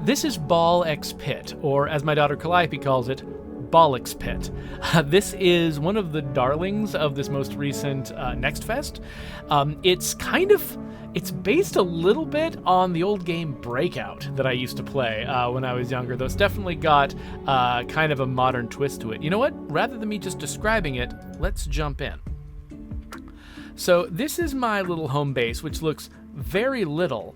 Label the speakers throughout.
Speaker 1: This is Ball X Pit, or as my daughter Calliope calls it, Bollocks Pit. This is one of the darlings of this most recent Next Fest. It's based a little bit on the old game Breakout that I used to play when I was younger, though it's definitely got kind of a modern twist to it. You know what? Rather than me just describing it, let's jump in. So this is my little home base, which looks very little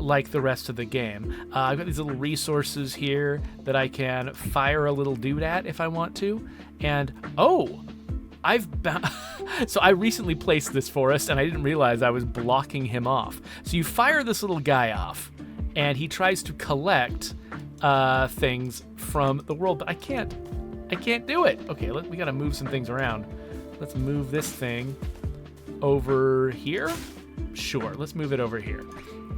Speaker 1: like the rest of the game. I've got these little resources here that I can fire a little dude at if I want to. And, so I recently placed this forest, and I didn't realize I was blocking him off. So you fire this little guy off, and he tries to collect things from the world, but I can't do it. Okay, we gotta move some things around. Let's move this thing over here. Sure, let's move it over here.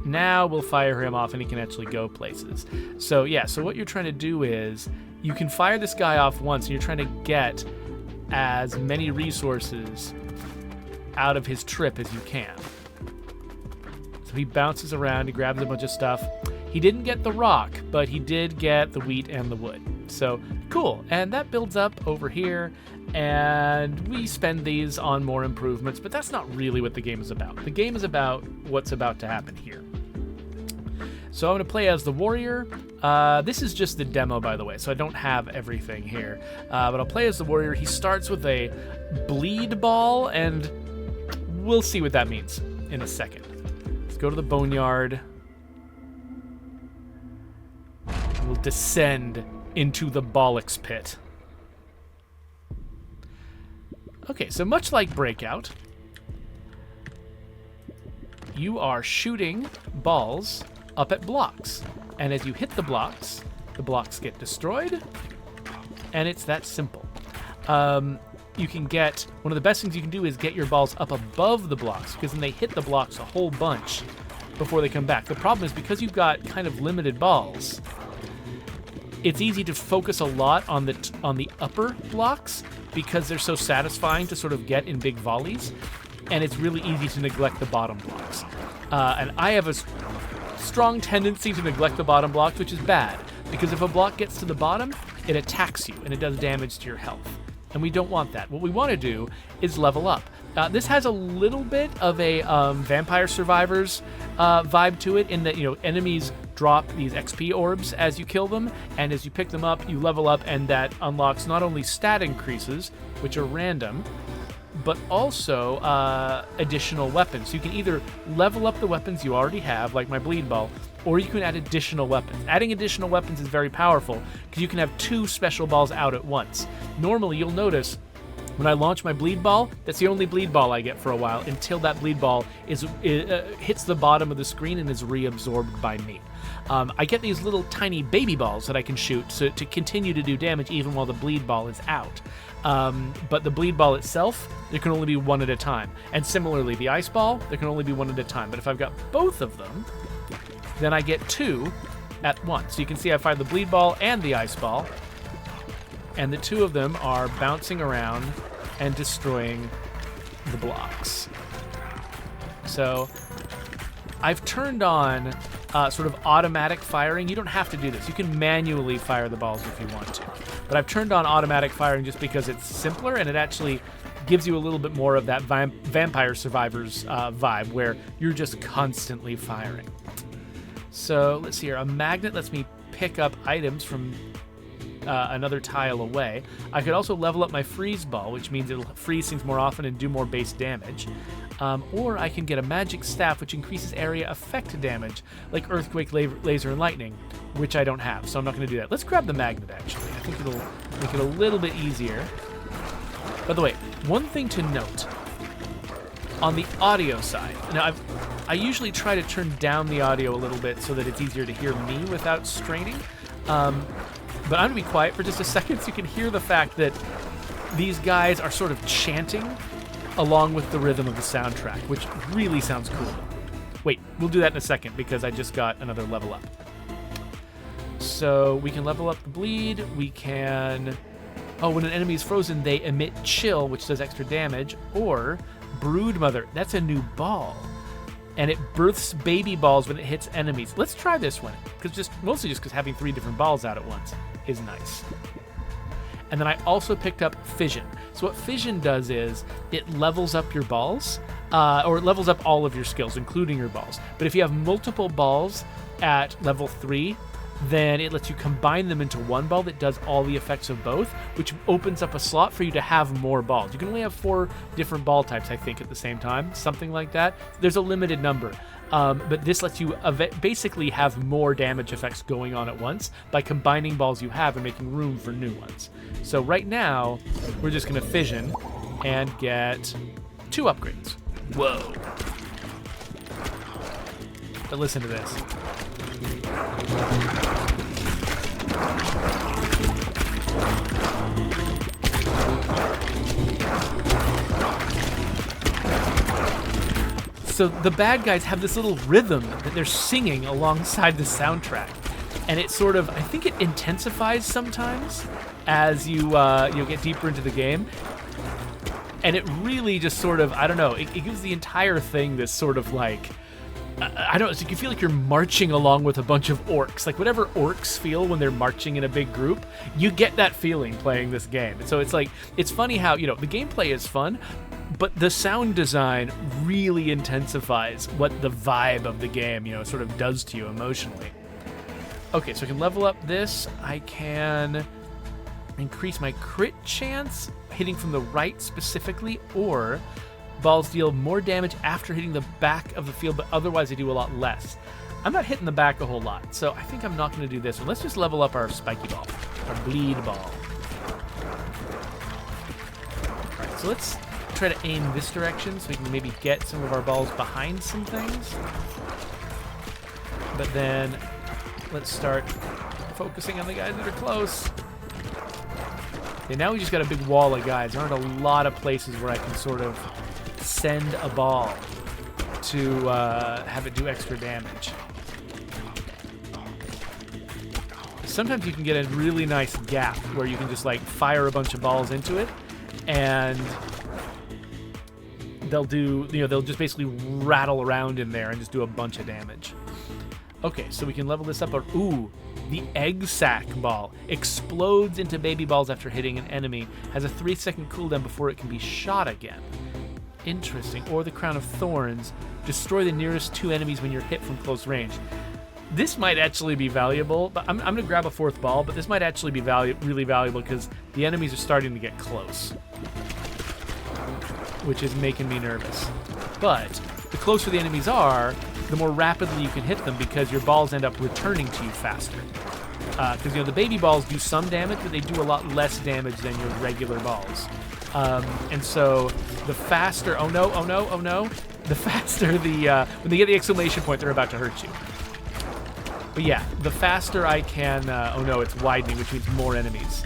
Speaker 1: Now we'll fire him off, and he can actually go places. So yeah, so what you're trying to do is you can fire this guy off once, and you're trying to get as many resources out of his trip as you can. So he bounces around, he grabs a bunch of stuff. He didn't get the rock, but he did get the wheat and the wood. So cool, and that builds up over here, and we spend these on more improvements, but that's not really what the game is about. The game is about what's about to happen here. So I'm going to play as the warrior. This is just the demo, by the way, so I don't have everything here. But I'll play as the warrior. He starts with a bleed ball, and we'll see what that means in a second. Let's go to the boneyard. We'll descend into the Bollocks Pit. Okay, so much like Breakout, you are shooting balls up at blocks. And as you hit the blocks get destroyed, and it's that simple. You can get, one of the best things you can do is get your balls up above the blocks, because then they hit the blocks a whole bunch before they come back. The problem is, because you've got kind of limited balls, it's easy to focus a lot on the upper blocks because they're so satisfying to sort of get in big volleys, and it's really easy to neglect the bottom blocks. And I have a strong tendency to neglect the bottom blocks, which is bad, because if a block gets to the bottom, it attacks you and it does damage to your health. And we don't want that. What we want to do is level up. This has a little bit of a Vampire Survivors vibe to it, in that, enemies drop these XP orbs as you kill them, and as you pick them up, you level up, and that unlocks not only stat increases, which are random, but also additional weapons. So you can either level up the weapons you already have, like my bleed ball, or you can add additional weapons. Adding additional weapons is very powerful, because you can have 2 special balls out at once. Normally, you'll notice when I launch my bleed ball, that's the only bleed ball I get for a while, until that bleed ball hits the bottom of the screen and is reabsorbed by me. I get these little tiny baby balls that I can shoot to continue to do damage even while the bleed ball is out. But the bleed ball itself, there can only be 1 at a time. And similarly, the ice ball, there can only be 1 at a time. But if I've got both of them, then I get 2 at once. So you can see I fired the bleed ball and the ice ball, and the 2 of them are bouncing around and destroying the blocks. So I've turned on sort of automatic firing. You don't have to do this. You can manually fire the balls if you want to. But I've turned on automatic firing just because it's simpler, and it actually gives you a little bit more of that Vampire Survivors vibe, where you're just constantly firing. So let's see here. A magnet lets me pick up items from another tile away. I could also level up my freeze ball, which means it'll freeze things more often and do more base damage. Or I can get a magic staff, which increases area effect damage, like earthquake, laser, and lightning, which I don't have, so I'm not going to do that. Let's grab the magnet, actually. I think it'll make it a little bit easier. By the way, one thing to note, on the audio side, now I usually try to turn down the audio a little bit so that it's easier to hear me without straining. But I'm going to be quiet for just a second so you can hear the fact that these guys are sort of chanting along with the rhythm of the soundtrack, which really sounds cool. Wait, we'll do that in a second because I just got another level up. So we can level up the bleed. We can... Oh, when an enemy is frozen, they emit chill, which does extra damage. Or Broodmother. That's a new ball. and it births baby balls when it hits enemies. Let's try this one, mostly just because having 3 different balls out at once is nice. And then I also picked up Fission. So what Fission does is it levels up your balls, or it levels up all of your skills, including your balls. But if you have multiple balls at level 3, then it lets you combine them into one ball that does all the effects of both, which opens up a slot for you to have more balls. You can only have 4 different ball types, I think, at the same time, something like that. There's a limited number. But this lets you basically have more damage effects going on at once by combining balls you have and making room for new ones. So right now, we're just going to Fission and get 2 upgrades. Whoa. But listen to this. So the bad guys have this little rhythm that they're singing alongside the soundtrack, and it sort of, I think it intensifies sometimes as you get deeper into the game, and it really just sort of, I don't know, it gives the entire thing this sort of like, I don't know, so you can feel like you're marching along with a bunch of orcs. Like whatever orcs feel when they're marching in a big group, you get that feeling playing this game. And so it's like, it's funny how, the gameplay is fun, but the sound design really intensifies what the vibe of the game, sort of does to you emotionally. Okay, so I can level up this. I can increase my crit chance, hitting from the right specifically, or balls deal more damage after hitting the back of the field, but otherwise they do a lot less. I'm not hitting the back a whole lot, so I think I'm not going to do this one. Let's just level up our spiky ball, our bleed ball. All right, so let's try to aim this direction so we can maybe get some of our balls behind some things. But then let's start focusing on the guys that are close. Okay, now we just got a big wall of guys. There aren't a lot of places where I can sort of send a ball to have it do extra damage. Sometimes you can get a really nice gap where you can just like fire a bunch of balls into it, and they'll do, they'll just basically rattle around in there and just do a bunch of damage. Okay, so we can level this up. Ooh, the egg sac ball explodes into baby balls after hitting an enemy, has a 3-second cooldown before it can be shot again. Interesting. Or the crown of thorns, destroy the nearest 2 enemies when you're hit from close range. This might actually be valuable, but I'm going to grab a 4th ball, but this might actually be really valuable because the enemies are starting to get close, which is making me nervous. But the closer the enemies are, the more rapidly you can hit them because your balls end up returning to you faster. Because, the baby balls do some damage, but they do a lot less damage than your regular balls. And so the faster, oh no, the faster when they get the exclamation point, they're about to hurt you. But yeah, the faster I can, oh no, it's widening, which means more enemies.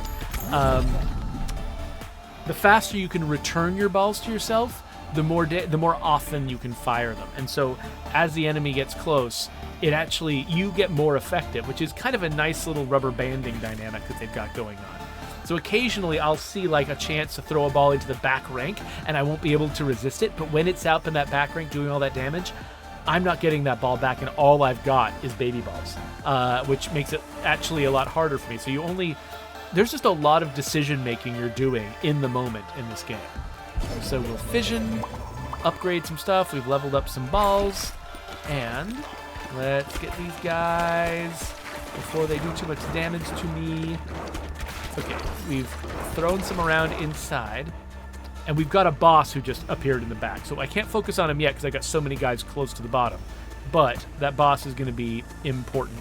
Speaker 1: The faster you can return your balls to yourself, the more often you can fire them. And so as the enemy gets close, you get more effective, which is kind of a nice little rubber banding dynamic that they've got going on. So occasionally I'll see like a chance to throw a ball into the back rank and I won't be able to resist it, but when it's up in that back rank doing all that damage, I'm not getting that ball back and all I've got is baby balls, which makes it actually a lot harder for me. So there's just a lot of decision making you're doing in the moment in this game. So we'll Fission, upgrade some stuff, we've leveled up some balls, and let's get these guys before they do too much damage to me. Okay, we've thrown some around inside, and we've got a boss who just appeared in the back. So I can't focus on him yet because I got so many guys close to the bottom. But that boss is going to be important.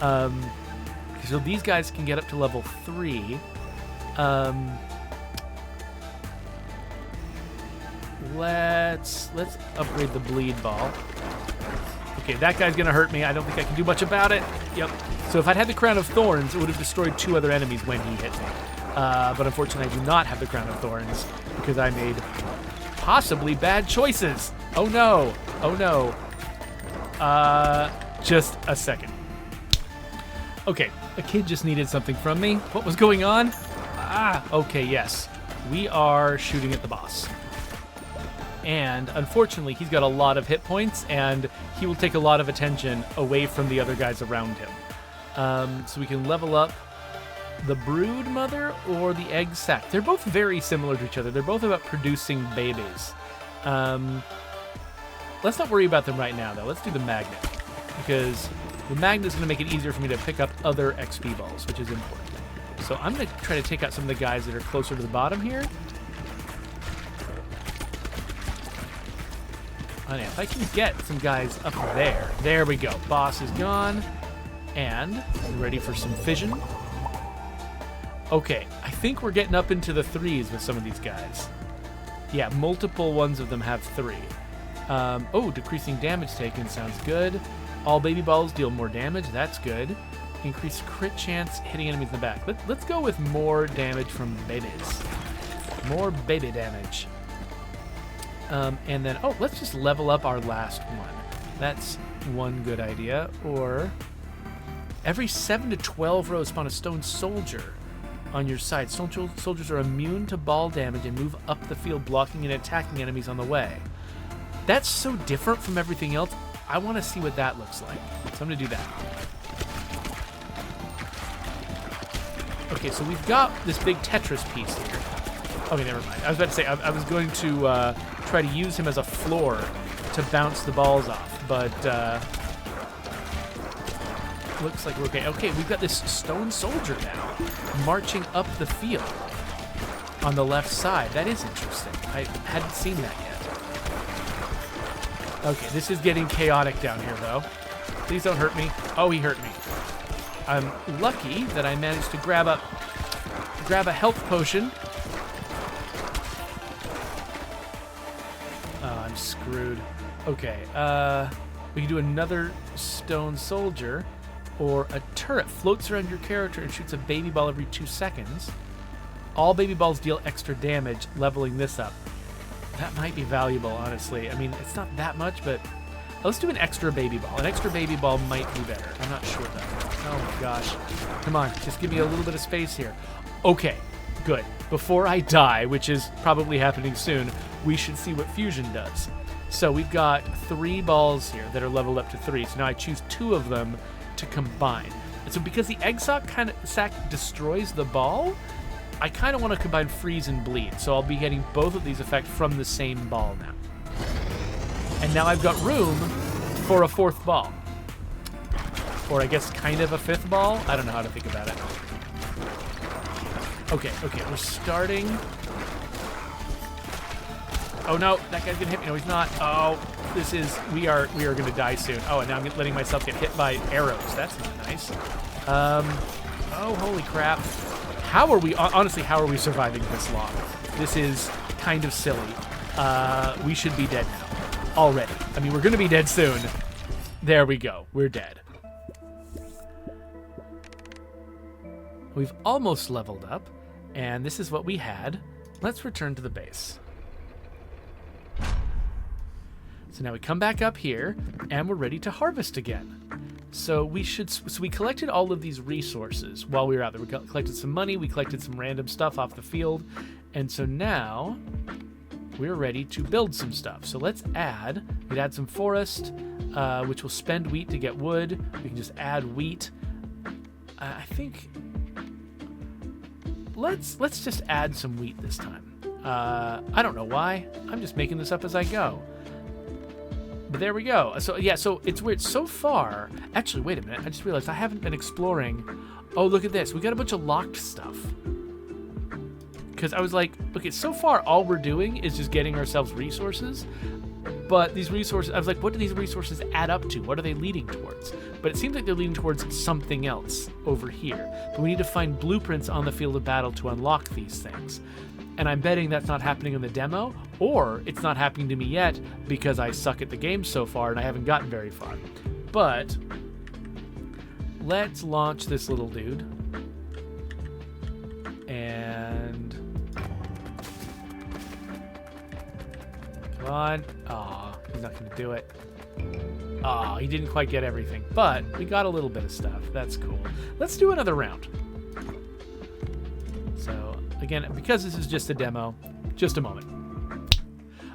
Speaker 1: So these guys can get up to level 3. Let's upgrade the bleed ball. Okay, that guy's gonna hurt me. I don't think I can do much about it. Yep. So if I'd had the crown of thorns, it would have destroyed 2 other enemies when he hit me. But unfortunately, I do not have the crown of thorns because I made possibly bad choices. Oh no! Oh no! Just a second. Okay, a kid just needed something from me. What was going on? Okay, yes. We are shooting at the boss. And unfortunately, he's got a lot of hit points, and he will take a lot of attention away from the other guys around him. So we can level up the brood mother or the egg sac. They're both very similar to each other. They're both about producing babies. Let's not worry about them right now, though. Let's do the magnet, because the magnet is going to make it easier for me to pick up other XP balls, which is important. So I'm going to try to take out some of the guys that are closer to the bottom here. And if I can get some guys up there. There we go. Boss is gone. And we're ready for some fission. Okay, I think we're getting up into the 3s with some of these guys. Yeah, multiple ones of them have 3. Oh, decreasing damage taken sounds good. All baby balls deal more damage. That's good. Increase crit chance hitting enemies in the back. Let's go with more damage from babies. More baby damage. And then, oh, let's just level up our last one. That's one good idea. Or every 7 to 12 rows spawn a stone soldier on your side. Soldiers are immune to ball damage and move up the field, blocking and attacking enemies on the way. That's so different from everything else. I want to see what that looks like. So I'm going to do that. Okay, so we've got this big Tetris piece here. Okay, never mind. I was about to say, I was going to try to use him as a floor to bounce the balls off, but looks like we're okay. Okay, we've got this stone soldier now marching up the field on the left side. That is interesting. I hadn't seen that yet. Okay, this is getting chaotic down here, though. Please don't hurt me. Oh, he hurt me. I'm lucky that I managed to grab a health potion. Oh, I'm screwed. Okay, we can do another stone soldier, or a turret floats around your character and shoots a baby ball every 2 seconds. All baby balls deal extra damage, leveling this up. That might be valuable, honestly. I mean, it's not that much, but let's do an extra baby ball. An extra baby ball might be better. I'm not sure, though. Oh, my gosh. Come on, just give me a little bit of space here. Okay, good. Before I die, which is probably happening soon, we should see what fusion does. So we've got 3 balls here that are leveled up to 3. So now I choose 2 of them to combine. And so because the egg sac destroys the ball, I kind of want to combine freeze and bleed. So I'll be getting both of these effects from the same ball now. And now I've got room for a 4th ball. Or I guess kind of a 5th ball. I don't know how to think about it. Okay, we're starting. Oh no, that guy's gonna hit me. No, he's not. Oh, we are gonna die soon. Oh, and now I'm letting myself get hit by arrows. That's not nice. Oh, holy crap. Honestly, how are we surviving this long? This is kind of silly. We should be dead now. Already. I mean, we're gonna be dead soon. There we go. We're dead. We've almost leveled up, and this is what we had. Let's return to the base. So now we come back up here, and we're ready to harvest again. So we collected all of these resources while we were out there. We collected some money, we collected some random stuff off the field, and so now we're ready to build some stuff. So we'd add some forest, which will spend wheat to get wood. We can just add wheat. I think let's just add some wheat this time. I don't know why. I'm just making this up as I go. But there we go. So yeah, so it's weird. So far, actually, wait a minute. I just realized I haven't been exploring. Oh, look at this. We got a bunch of locked stuff. Because I was like, okay, so far all we're doing is just getting ourselves resources. But these resources, I was like, what do these resources add up to? What are they leading towards? But it seems like they're leading towards something else over here. But we need to find blueprints on the field of battle to unlock these things. And I'm betting that's not happening in the demo, or it's not happening to me yet because I suck at the game so far and I haven't gotten very far. But let's launch this little dude. And come on. Aw, he's not going to do it. Aw, he didn't quite get everything, but we got a little bit of stuff. That's cool. Let's do another round. So again, because this is just a demo, just a moment.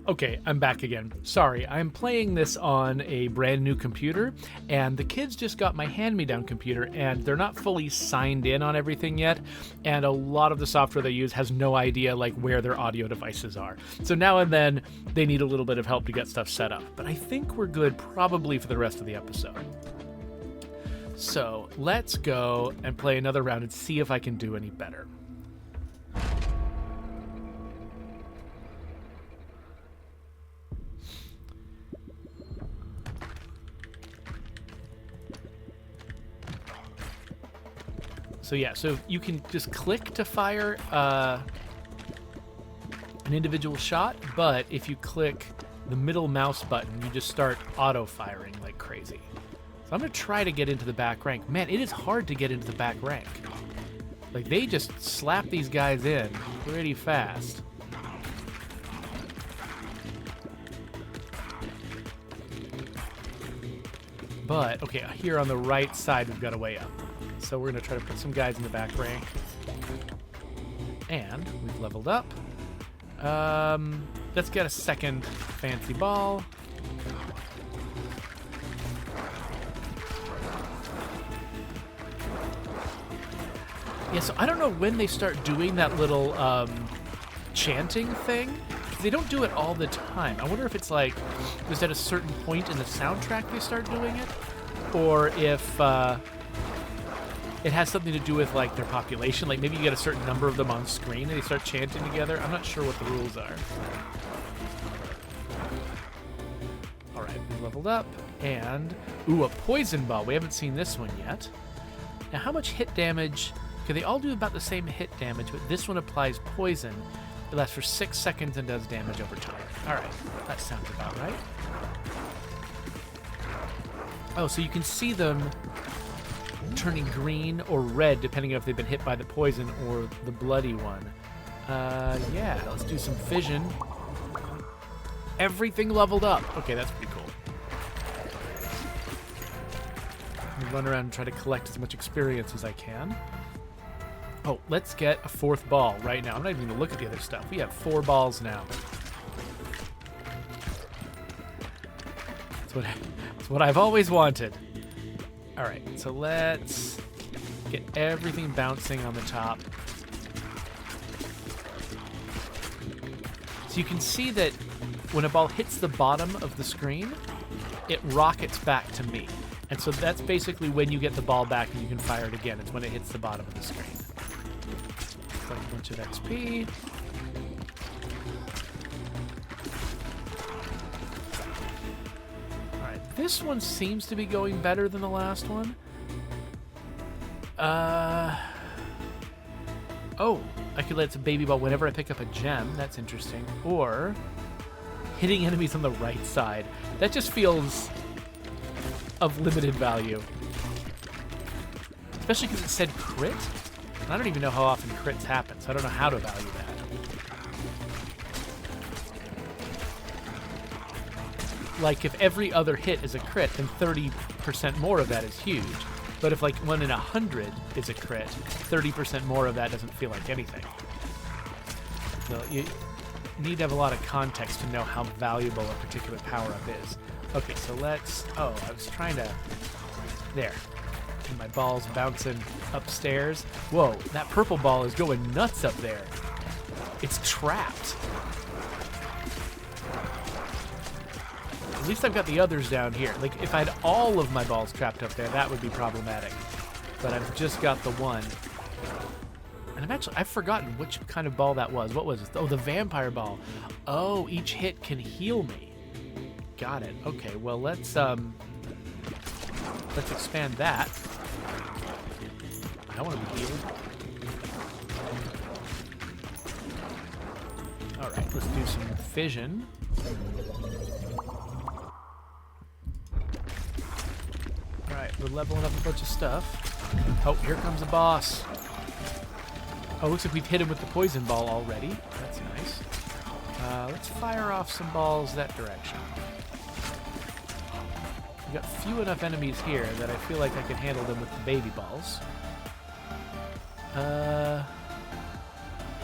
Speaker 1: Okay, I'm back again. Sorry, I'm playing this on a brand new computer, and the kids just got my hand-me-down computer, and they're not fully signed in on everything yet, and a lot of the software they use has no idea like where their audio devices are. So now and then, they need a little bit of help to get stuff set up, but I think we're good probably for the rest of the episode. So let's go and play another round and see if I can do any better. So yeah, so you can just click to fire an individual shot, but if you click the middle mouse button, you just start auto-firing like crazy. So I'm going to try to get into the back rank. Man, it is hard to get into the back rank. Like, they just slap these guys in pretty fast. But, okay, here on the right side, we've got a way up. So we're going to try to put some guys in the back rank. And we've leveled up. Let's get a second fancy ball. Yeah, so I don't know when they start doing that little chanting thing. They don't do it all the time. I wonder if it's like, is at a certain point in the soundtrack they start doing it? Or if it has something to do with like their population. Like maybe you get a certain number of them on screen and they start chanting together. I'm not sure what the rules are. All right, we leveled up. And, ooh, a poison ball. We haven't seen this one yet. Now, how much hit damage? Okay, they all do about the same hit damage, but this one applies poison. It lasts for 6 seconds and does damage over time. All right, that sounds about right. Oh, so you can see them turning green or red depending on if they've been hit by the poison or the bloody one. Yeah, let's do some fission. Everything leveled up. Okay, that's pretty cool. I'm gonna run around and try to collect as much experience as I can. Oh, let's get a 4th ball right now. I'm not even going to look at the other stuff. We have 4 balls now. That's what I've always wanted. All right, so let's get everything bouncing on the top. So you can see that when a ball hits the bottom of the screen, it rockets back to me. And so that's basically when you get the ball back and you can fire it again. It's when it hits the bottom of the screen. Collect a bunch of XP. Alright, this one seems to be going better than the last one. Oh, I could let a baby ball whenever I pick up a gem. That's interesting. Or hitting enemies on the right side. That just feels of limited value. Especially because it said crit. I don't even know how often crits happen, so I don't know how to value that. Like, if every other hit is a crit, then 30% more of that is huge. But if, like, 1 in 100 is a crit, 30% more of that doesn't feel like anything. So you need to have a lot of context to know how valuable a particular power-up is. Okay, so let's... Oh, I was trying to... There. And my ball's bouncing upstairs. Whoa, that purple ball is going nuts up there. It's trapped. At least I've got the others down here. Like, if I had all of my balls trapped up there, that would be problematic. But I've just got the one. And I've forgotten which kind of ball that was. What was it? Oh, the vampire ball. Oh, each hit can heal me. Got it. Okay, well, let's expand that. I want to be healed. All right, let's do some fission. All right, we're leveling up a bunch of stuff. Oh, here comes a boss. Oh, looks like we've hit him with the poison ball already. That's nice. Let's fire off some balls that direction. We've got few enough enemies here that I feel like I can handle them with the baby balls.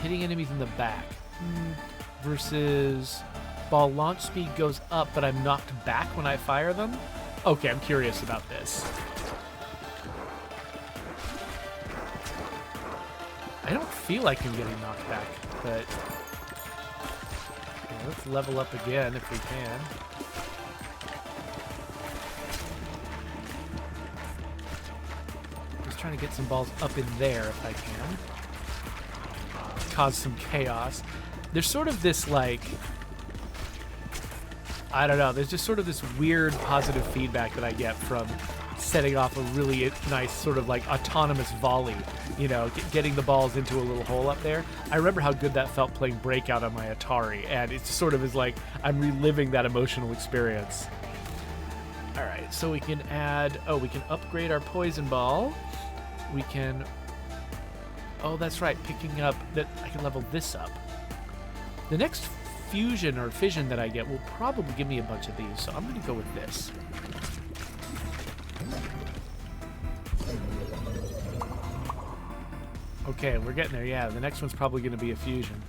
Speaker 1: Hitting enemies in the back versus ball launch speed goes up, but I'm knocked back when I fire them? Okay, I'm curious about this. I don't feel like I'm getting knocked back, but yeah, let's level up again if we can. Just trying to get some balls up in there if I can. Cause some chaos. There's sort of this, like, I don't know, there's just sort of this weird positive feedback that I get from setting off a really nice sort of like autonomous volley, you know, getting the balls into a little hole up there. I remember how good that felt playing Breakout on my Atari, and it sort of is like I'm reliving that emotional experience. All right, so we can add, we can upgrade our poison ball. We can, that's right, picking up, that I can level this up. The next fusion or fission that I get will probably give me a bunch of these, so I'm going to go with this. Okay, we're getting there. Yeah, the next one's probably going to be a fusion.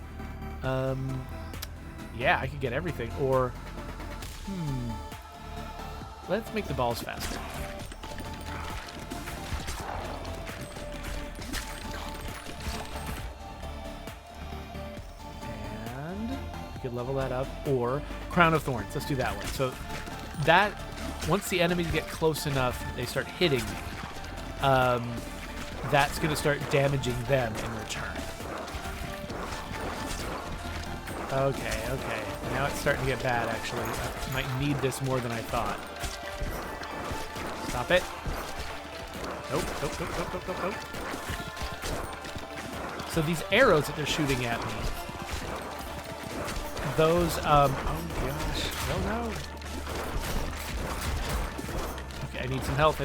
Speaker 1: Yeah, I could get everything. Or, let's make the balls faster. And we could level that up. Or Crown of Thorns. Let's do that one. So that, once the enemies get close enough, they start hitting me. That's going to start damaging them in return. Okay. Now it's starting to get bad, actually. I might need this more than I thought. Stop it. Nope. So these arrows that they're shooting at me, those, oh gosh. No. Okay, I need some health.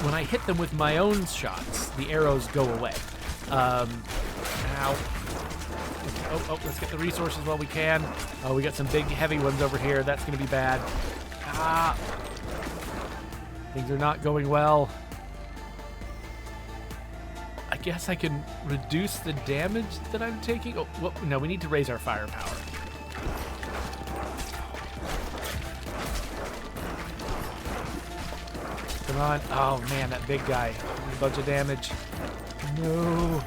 Speaker 1: When I hit them with my own shots, the arrows go away. Ow. Oh, let's get the resources while we can. Oh, we got some big, heavy ones over here. That's going to be bad. Things are not going well. I guess I can reduce the damage that I'm taking. Oh, no, we need to raise our firepower. Come on. Oh, man, that big guy. A bunch of damage. No.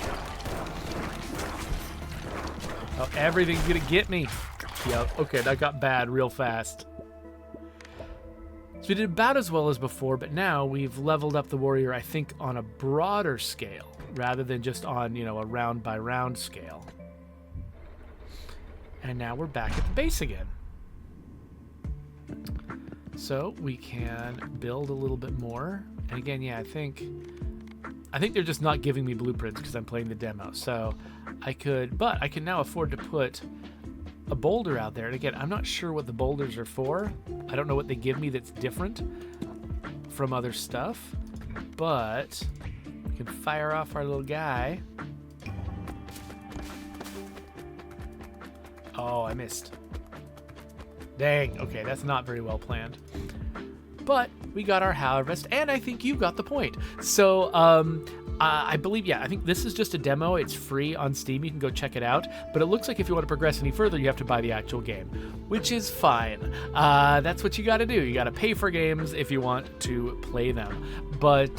Speaker 1: Oh, everything's going to get me. Yep. Okay, that got bad real fast. So we did about as well as before, but now we've leveled up the warrior, I think, on a broader scale rather than just on, a round-by-round scale. And now we're back at the base again. So we can build a little bit more. And again, yeah, I think they're just not giving me blueprints because I'm playing the demo. So I can now afford to put a boulder out there. And again, I'm not sure what the boulders are for. I don't know what they give me that's different from other stuff. But we can fire off our little guy. Oh, I missed. Dang, okay, that's not very well planned. But we got our harvest, and I think you got the point. So, I believe, I think this is just a demo. It's free on Steam. You can go check it out. But it looks like if you want to progress any further, you have to buy the actual game, which is fine. That's what you got to do. You got to pay for games if you want to play them. But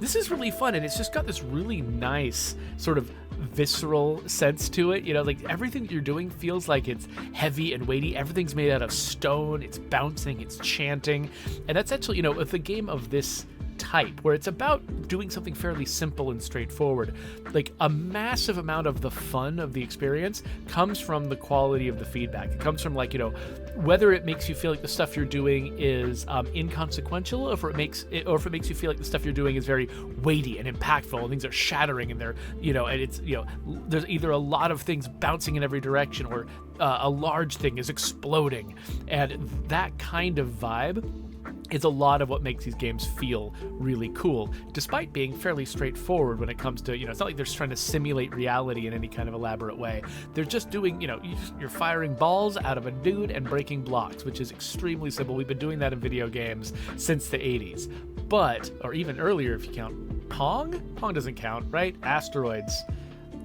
Speaker 1: this is really fun, and it's just got this really nice sort of visceral sense to it. Like everything that you're doing feels like it's heavy and weighty. Everything's made out of stone. It's bouncing. It's chanting. And that's actually, with a game of this type where it's about doing something fairly simple and straightforward, like a massive amount of the fun of the experience comes from the quality of the feedback. It comes from whether it makes you feel like the stuff you're doing is inconsequential, or if it makes you feel like the stuff you're doing is very weighty and impactful and things are shattering and they're and it's there's either a lot of things bouncing in every direction or a large thing is exploding, and that kind of vibe is a lot of what makes these games feel really cool, despite being fairly straightforward when it comes to, it's not like they're just trying to simulate reality in any kind of elaborate way. They're just doing, you're firing balls out of a dude and breaking blocks, which is extremely simple. We've been doing that in video games since the 80s. Or even earlier if you count Pong? Pong doesn't count, right? Asteroids.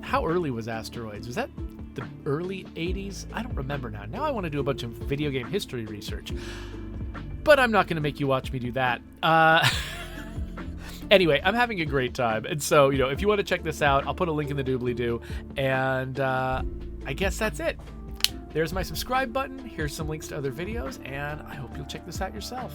Speaker 1: How early was Asteroids? Was that the early 80s. I don't remember now. Now I want to do a bunch of video game history research. But I'm not going to make you watch me do that. Anyway, I'm having a great time. And so, if you want to check this out, I'll put a link in the doobly-doo. And I guess that's it. There's my subscribe button. Here's some links to other videos. And I hope you'll check this out yourself.